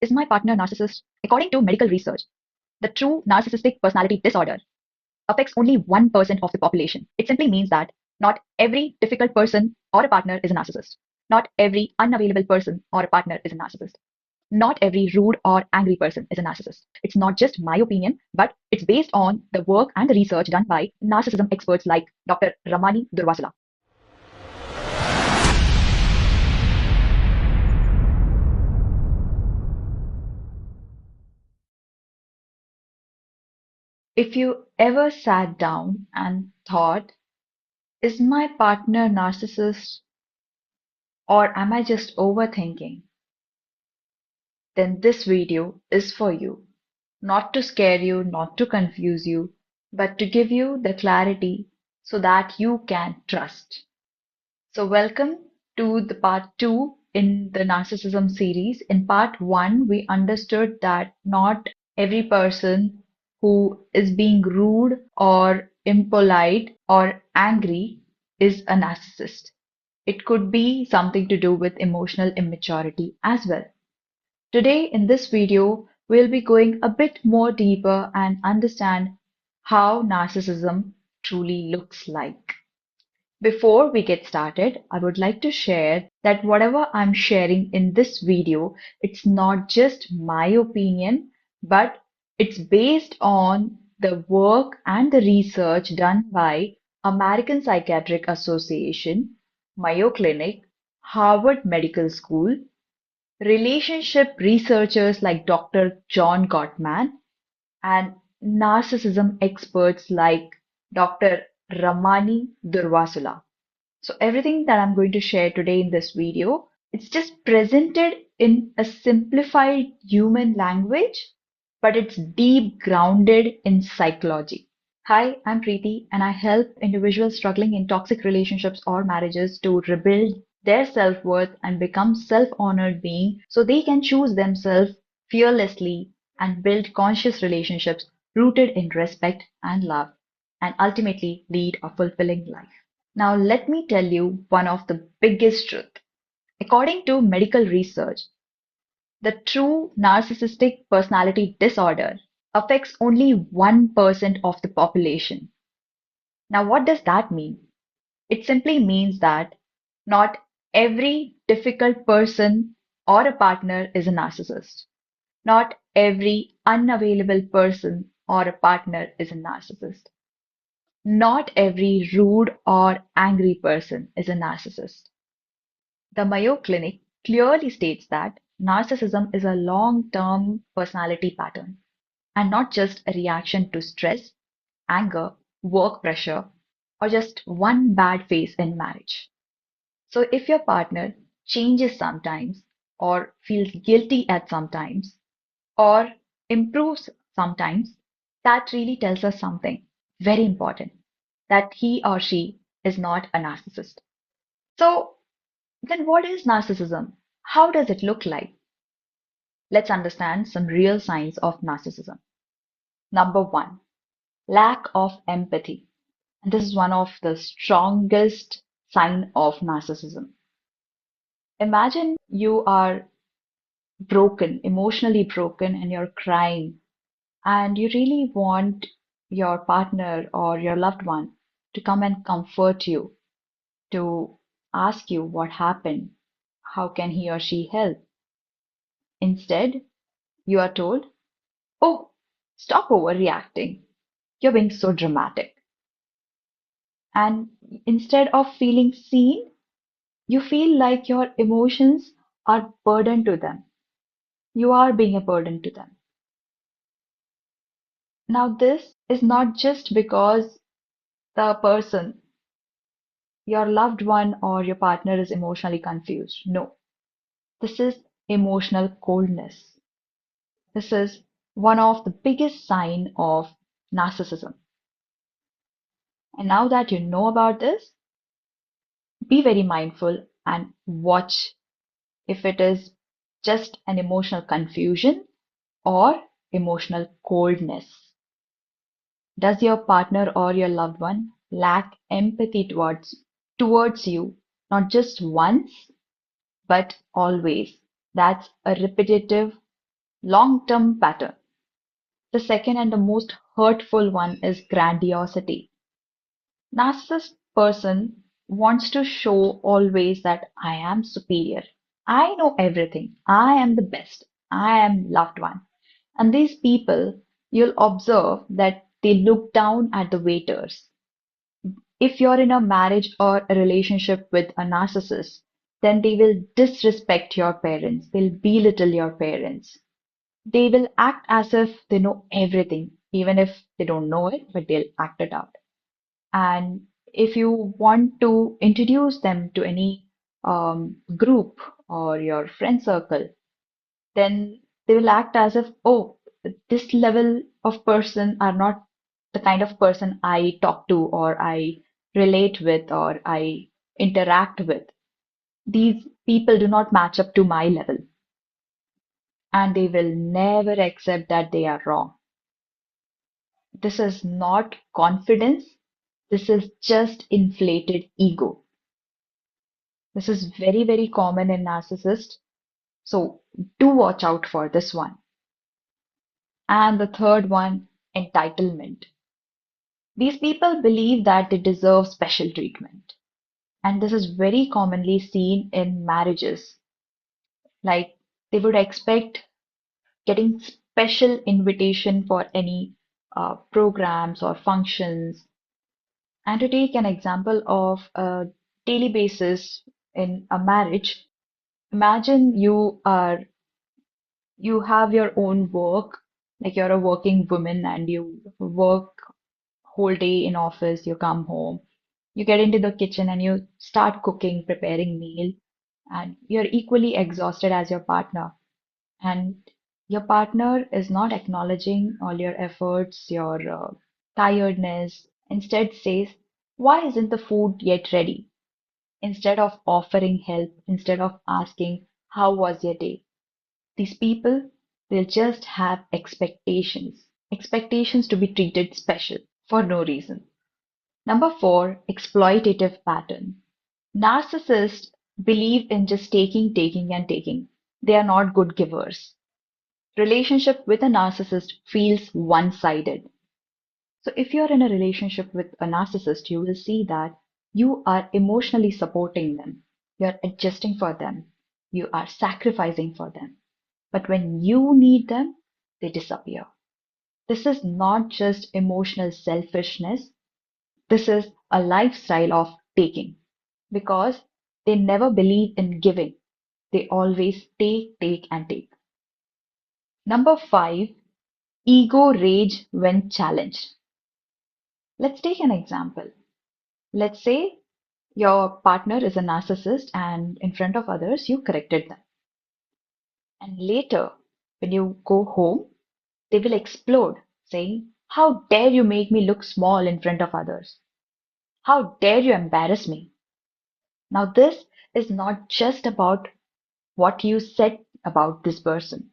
Is my partner narcissist? According to medical research, the true narcissistic personality disorder affects only 1% of the population. It simply means that not every difficult person or a partner is a narcissist. Not every unavailable person or a partner is a narcissist. Not every rude or angry person is a narcissist. It's not just my opinion, but it's based on the work and the research done by narcissism experts like Dr. Ramani Durvasula. If you ever sat down and thought, is my partner narcissist or am I just overthinking? Then this video is for you. Not to scare you, not to confuse you, but to give you the clarity so that you can trust. So, welcome to the part two in the narcissism series. In part one, we understood that not every person who is being rude or impolite or angry is a narcissist. It could be something to do with emotional immaturity as well. Today, in this video, we'll be going a bit more deeper and understand how narcissism truly looks like. Before we get started, I would like to share that whatever I'm sharing in this video, it's not just my opinion, but it's based on the work and the research done by American Psychiatric Association, Mayo Clinic, Harvard Medical School, relationship researchers like Dr. John Gottman, and narcissism experts like Dr. Ramani Durvasula. So everything that I'm going to share today in this video, it's just presented in a simplified human language, but it's deep grounded in psychology. Hi, I'm Preeti, and I help individuals struggling in toxic relationships or marriages to rebuild their self-worth and become self-honored being so they can choose themselves fearlessly and build conscious relationships rooted in respect and love and ultimately lead a fulfilling life. Now, let me tell you one of the biggest truth. According to medical research, the true narcissistic personality disorder affects only 1% of the population. Now, what does that mean? It simply means that not every difficult person or a partner is a narcissist. Not every unavailable person or a partner is a narcissist. Not every rude or angry person is a narcissist. The Mayo Clinic clearly states that narcissism is a long-term personality pattern and not just a reaction to stress, anger, work pressure, or just one bad phase in marriage. So if your partner changes sometimes, or feels guilty at sometimes, or improves sometimes, that really tells us something very important, that he or she is not a narcissist. So then what is narcissism? How does it look like? Let's understand some real signs of narcissism. Number one, lack of empathy. And this is one of the strongest sign of narcissism. Imagine you are broken, emotionally broken, and you're crying, and you really want your partner or your loved one to come and comfort you, to ask you what happened, how can he or she help. Instead, you are told, "Oh, stop overreacting. You're being so dramatic." And instead of feeling seen, you feel like your emotions are burden to them. You are being a burden to them. Now, this is not just because the person, your loved one or your partner is emotionally confused. No, this is emotional coldness. This is one of the biggest sign of narcissism. And now that you know about this, be very mindful and watch if it is just an emotional confusion or emotional coldness. Does your partner or your loved one lack empathy towards you, not just once, but always? That's a repetitive long-term pattern. The second and the most hurtful one is grandiosity. Narcissist person wants to show always that I am superior. I know everything. I am the best. I am loved one. And these people, you'll observe that they look down at the waiters. If you're in a marriage or a relationship with a narcissist, then they will disrespect your parents. They'll belittle your parents. They will act as if they know everything, even if they don't know it, but they'll act it out. And if you want to introduce them to any group or your friend circle, then they will act as if, oh, this level of person are not the kind of person I talk to or I relate with or I interact with. These people do not match up to my level, and they will never accept that they are wrong. This is not confidence. This is just inflated ego. This is very, very common in narcissists. So do watch out for this one. And the third one, entitlement. These people believe that they deserve special treatment. And this is very commonly seen in marriages. Like they would expect getting special invitation for any programs or functions. And to take an example of a daily basis in a marriage, imagine you have your own work, like you're a working woman and you work whole day in office, you come home, you get into the kitchen and you start cooking, preparing meal, and you're equally exhausted as your partner. And your partner is not acknowledging all your efforts, your tiredness, instead says, why isn't the food yet ready? Instead of offering help, instead of asking, how was your day? These people, they'll just have expectations, expectations to be treated special for no reason. Number four, exploitative pattern. Narcissists believe in just taking, taking, and taking. They are not good givers. Relationship with a narcissist feels one-sided. So if you're in a relationship with a narcissist, you will see that you are emotionally supporting them. You're adjusting for them. You are sacrificing for them. But when you need them, they disappear. This is not just emotional selfishness. This is a lifestyle of taking because they never believe in giving. They always take, take, and take. Number five, ego rage when challenged. Let's take an example. Let's say your partner is a narcissist and in front of others you corrected them. And later, when you go home, they will explode, saying, how dare you make me look small in front of others? How dare you embarrass me? Now, this is not just about what you said about this person,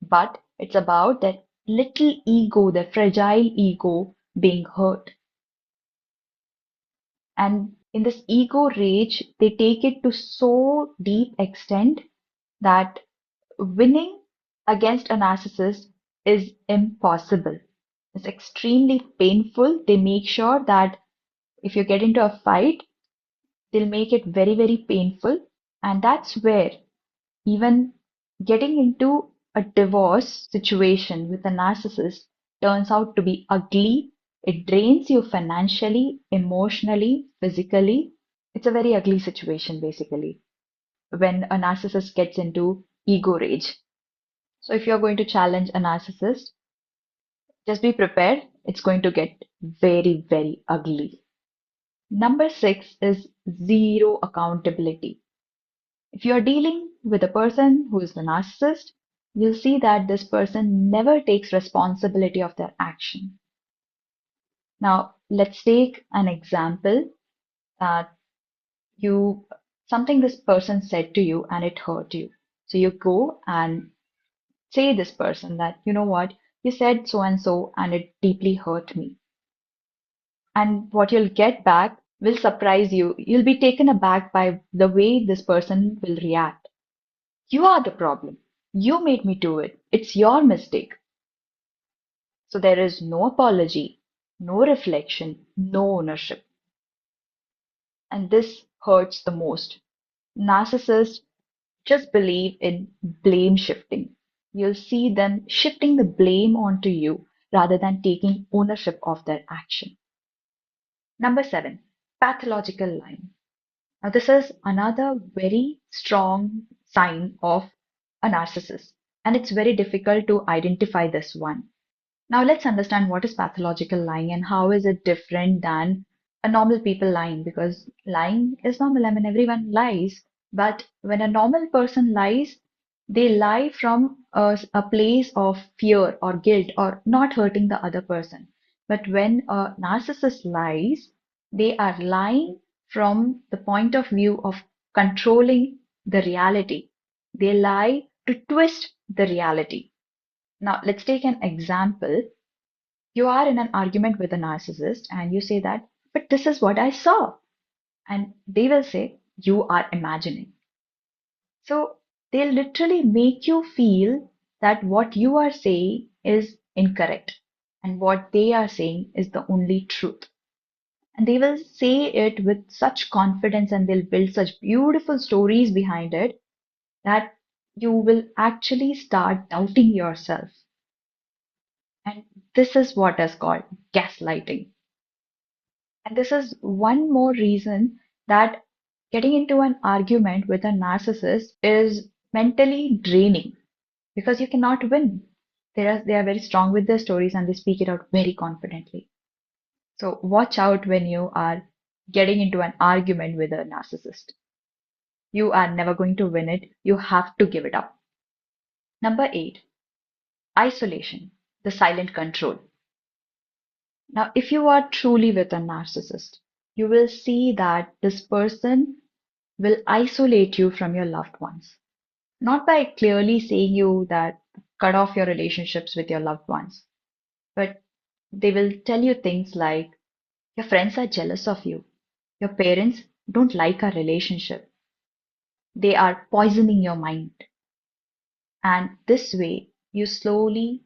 but it's about that little ego, the fragile ego being hurt. And in this ego rage, they take it to so deep extent that winning against a narcissist is impossible. It's extremely painful. They make sure that if you get into a fight, they'll make it very, very painful. And that's where even getting into a divorce situation with a narcissist turns out to be ugly. It drains you financially, emotionally, physically. It's a very ugly situation, basically, when a narcissist gets into ego rage. So if you're going to challenge a narcissist, just be prepared. It's going to get very, very ugly. Number six is zero accountability. If you're dealing with a person who is the narcissist, you'll see that this person never takes responsibility of their action. Now, let's take an example that you something this person said to you and it hurt you. So you go and say this person that, you know what, you said so and it deeply hurt me. And what you'll get back will surprise you. You'll be taken aback by the way this person will react. You are the problem. You made me do it. It's your mistake. So there is no apology, no reflection, no ownership. And this hurts the most. Narcissists just believe in blame shifting. You'll see them shifting the blame onto you rather than taking ownership of their action. Number seven, pathological lying. Now, this is another very strong sign of a narcissist, and it's very difficult to identify this one. Now, let's understand what is pathological lying and how is it different than a normal people lying, because lying is normal. I mean, everyone lies, but when a normal person lies, they lie from a place of fear or guilt or not hurting the other person. But when a narcissist lies, they are lying from the point of view of controlling the reality. They lie to twist the reality. Now, let's take an example. You are in an argument with a narcissist and you say that, but this is what I saw. And they will say, you are imagining. So they literally make you feel that what you are saying is incorrect and what they are saying is the only truth. And they will say it with such confidence and they'll build such beautiful stories behind it that you will actually start doubting yourself. And this is what is called gaslighting. And this is one more reason that getting into an argument with a narcissist is mentally draining because you cannot win. They are very strong with their stories and they speak it out very confidently. So watch out when you are getting into an argument with a narcissist. You are never going to win it. You have to give it up. Number eight, isolation, the silent control. Now, if you are truly with a narcissist, you will see that this person will isolate you from your loved ones. Not by clearly saying you that cut off your relationships with your loved ones, but they will tell you things like your friends are jealous of you, your parents don't like our relationship, they are poisoning your mind. And this way, you slowly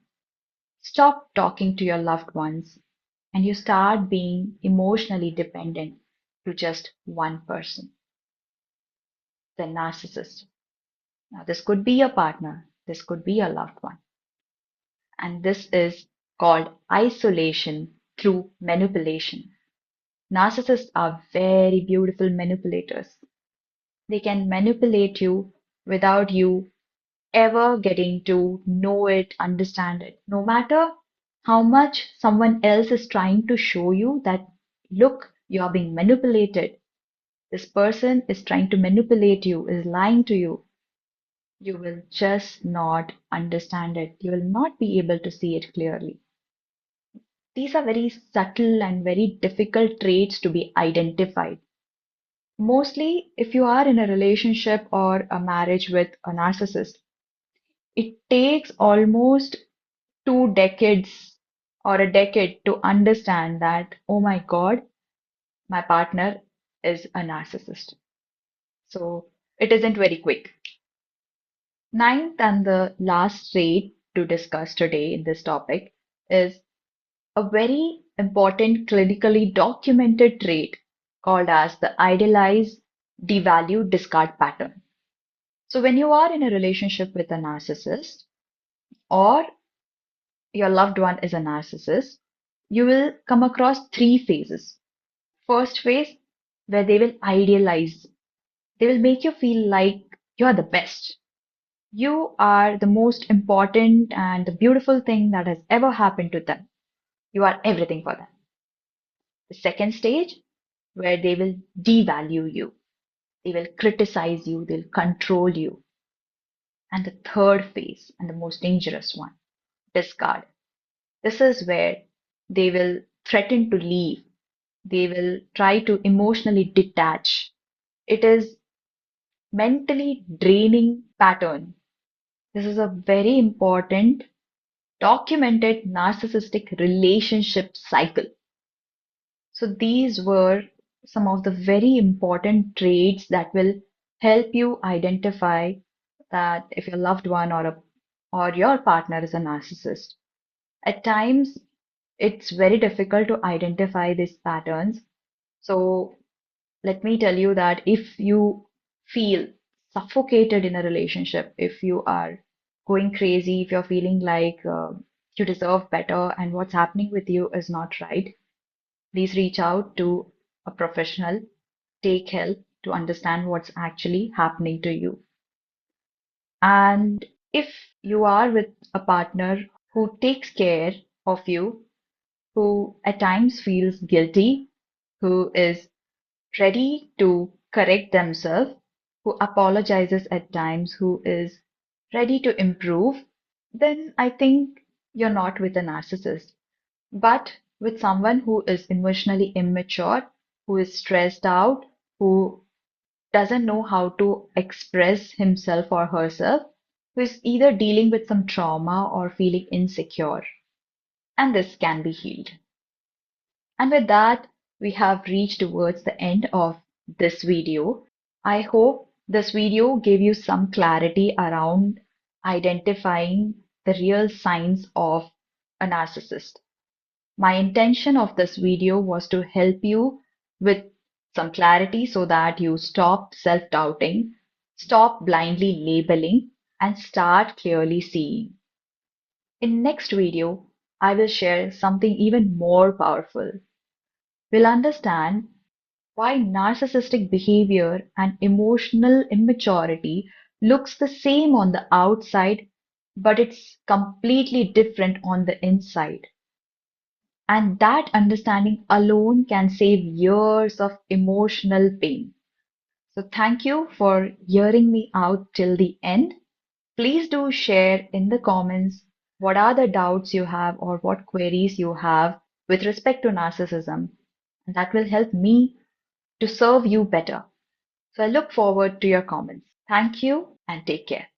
stop talking to your loved ones and you start being emotionally dependent to just one person, the narcissist. Now, this could be your partner, this could be your loved one. And this is called isolation through manipulation. Narcissists are very beautiful manipulators. They can manipulate you without you ever getting to know it, understand it. No matter how much someone else is trying to show you that, look, you are being manipulated. This person is trying to manipulate you, is lying to you. You will just not understand it. You will not be able to see it clearly. These are very subtle and very difficult traits to be identified. Mostly, if you are in a relationship or a marriage with a narcissist, it takes almost 2 decades or a decade to understand that, oh my God, my partner is a narcissist. So it isn't very quick. Ninth and the last trait to discuss today in this topic is a very important clinically documented trait called as the idealize, devalue, discard pattern. So when you are in a relationship with a narcissist or your loved one is a narcissist, you will come across three phases. First phase, where they will idealize. They will make you feel like you are the best. You are the most important and the beautiful thing that has ever happened to them. You are everything for them. The second stage, where they will devalue you. They will criticize you, they'll control you. And the third phase, and the most dangerous one, discard. This is where they will threaten to leave. They will try to emotionally detach. It is mentally draining pattern. This is a very important documented narcissistic relationship cycle. So these were some of the very important traits that will help you identify that if your loved one or your partner is a narcissist, at times it's very difficult to identify these patterns. So let me tell you that if you feel suffocated in a relationship, if you are going crazy, if you're feeling like you deserve better and what's happening with you is not right, please reach out to a professional, take help to understand what's actually happening to you. And if you are with a partner who takes care of you, who at times feels guilty, who is ready to correct themselves, who apologizes at times, who is ready to improve, then I think you're not with a narcissist, but with someone who is emotionally immature, who is stressed out, who doesn't know how to express himself or herself, who is either dealing with some trauma or feeling insecure. And this can be healed. And with that, we have reached towards the end of this video. I hope this video gave you some clarity around identifying the real signs of a narcissist. My intention of this video was to help you with some clarity so that you stop self-doubting, stop blindly labeling, and start clearly seeing. In next video, I will share something even more powerful. We'll understand why narcissistic behavior and emotional immaturity looks the same on the outside, but it's completely different on the inside. And that understanding alone can save years of emotional pain. So thank you for hearing me out till the end. Please do share in the comments what are the doubts you have or what queries you have with respect to narcissism. And that will help me to serve you better. So I look forward to your comments. Thank you and take care.